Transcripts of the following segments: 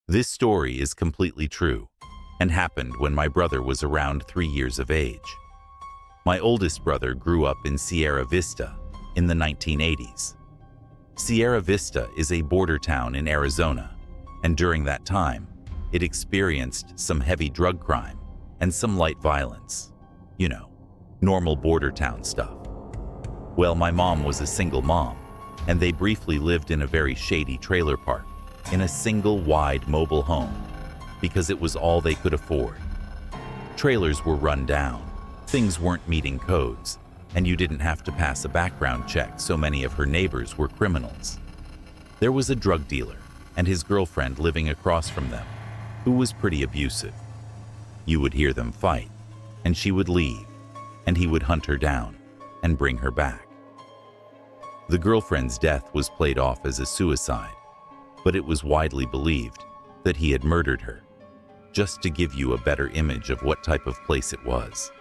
This story is completely true and happened when my brother was around 3 years of age. My oldest brother grew up in Sierra Vista in the 1980s. Sierra Vista is a border town in Arizona, and during that time, it experienced some heavy drug crime and some light violence. You know, normal border town stuff. Well, my mom was a single mom, and they briefly lived in a very shady trailer park in a single wide mobile home because it was all they could afford. Trailers were run down, things weren't meeting codes, and you didn't have to pass a background check, so many of her neighbors were criminals. There was a drug dealer and his girlfriend living across from them, who was pretty abusive. You would hear them fight, and she would leave, and he would hunt her down and bring her back. The girlfriend's death was played off as a suicide, but it was widely believed that he had murdered her, just to give you a better image of what type of place it was.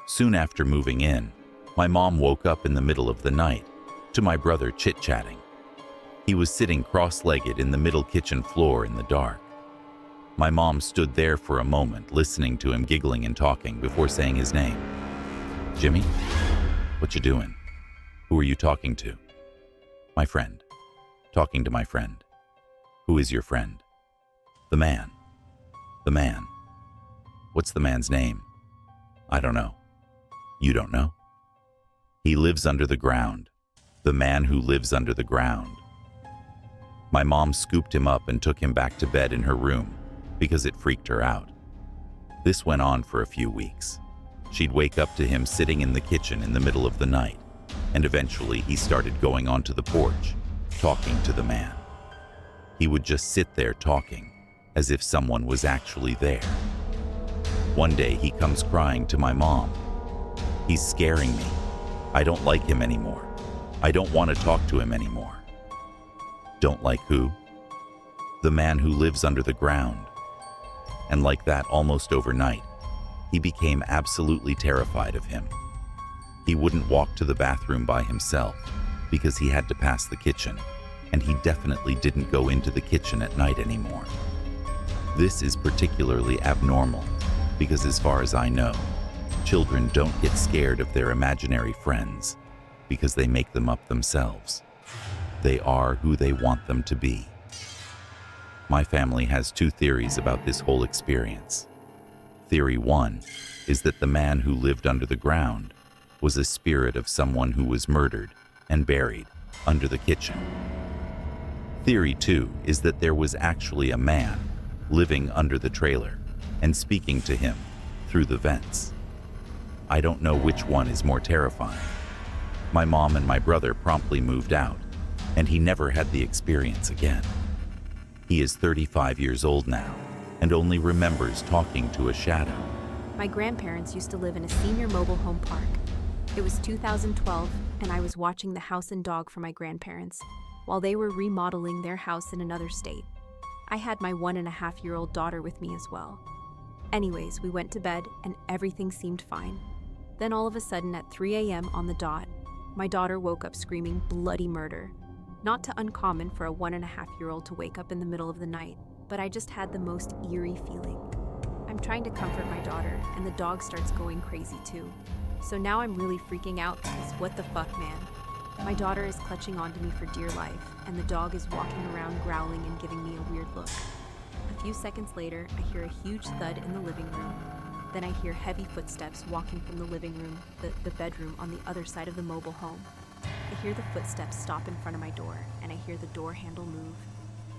Soon after moving in, my mom woke up in the middle of the night to my brother chit-chatting. He was sitting cross-legged in the middle kitchen floor in the dark. My mom stood there for a moment listening to him giggling and talking before saying his name. "Jimmy? What you doing? Who are you talking to?" "My friend. Talking to my friend." "Who is your friend?" "The man." "The man? What's the man's name?" "I don't know." "You don't know?" "He lives under the ground. The man who lives under the ground." My mom scooped him up and took him back to bed in her room because it freaked her out. This went on for a few weeks. She'd wake up to him sitting in the kitchen in the middle of the night, and eventually he started going onto the porch, talking to the man. He would just sit there talking, as if someone was actually there. One day he comes crying to my mom. "He's scaring me. I don't like him anymore. I don't want to talk to him anymore." "Don't like who?" "The man who lives under the ground." And like that, almost overnight, he became absolutely terrified of him. He wouldn't walk to the bathroom by himself because he had to pass the kitchen, and he definitely didn't go into the kitchen at night anymore. This is particularly abnormal because, as far as I know, children don't get scared of their imaginary friends because they make them up themselves. They are who they want them to be. My family has two theories about this whole experience. Theory one is that the man who lived under the ground was a spirit of someone who was murdered and buried under the kitchen. Theory two is that there was actually a man living under the trailer and speaking to him through the vents. I don't know which one is more terrifying. My mom and my brother promptly moved out, and he never had the experience again. He is 35 years old now and only remembers talking to a shadow. My grandparents used to live in a senior mobile home park. It was 2012, and I was watching the house and dog for my grandparents while they were remodeling their house in another state. I had my 1.5-year-old daughter with me as well. Anyways, we went to bed and everything seemed fine. Then all of a sudden at 3 a.m. on the dot, my daughter woke up screaming bloody murder. Not too uncommon for a 1.5-year-old to wake up in the middle of the night, but I just had the most eerie feeling. I'm trying to comfort my daughter, and the dog starts going crazy too. So now I'm really freaking out because what the fuck, man? My daughter is clutching onto me for dear life, and the dog is walking around growling and giving me a weird look. A few seconds later, I hear a huge thud in the living room. Then I hear heavy footsteps walking from the living room, the bedroom on the other side of the mobile home. I hear the footsteps stop in front of my door, and I hear the door handle move,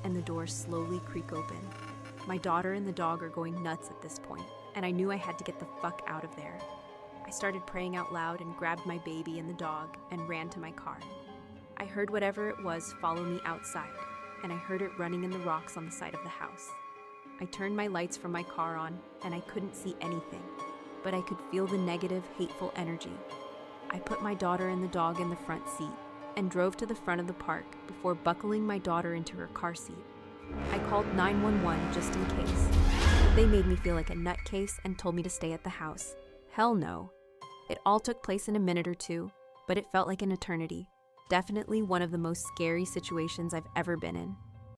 and the door slowly creak open. My daughter and the dog are going nuts at this point, and I knew I had to get the fuck out of there. I started praying out loud and grabbed my baby and the dog and ran to my car. I heard whatever it was follow me outside, and I heard it running in the rocks on the side of the house. I turned my lights from my car on, and I couldn't see anything, but I could feel the negative, hateful energy. I put my daughter and the dog in the front seat and drove to the front of the park before buckling my daughter into her car seat. I called 911 just in case, but they made me feel like a nutcase and told me to stay at the house. Hell no. It all took place in a minute or two, but it felt like an eternity. Definitely one of the most scary situations I've ever been in.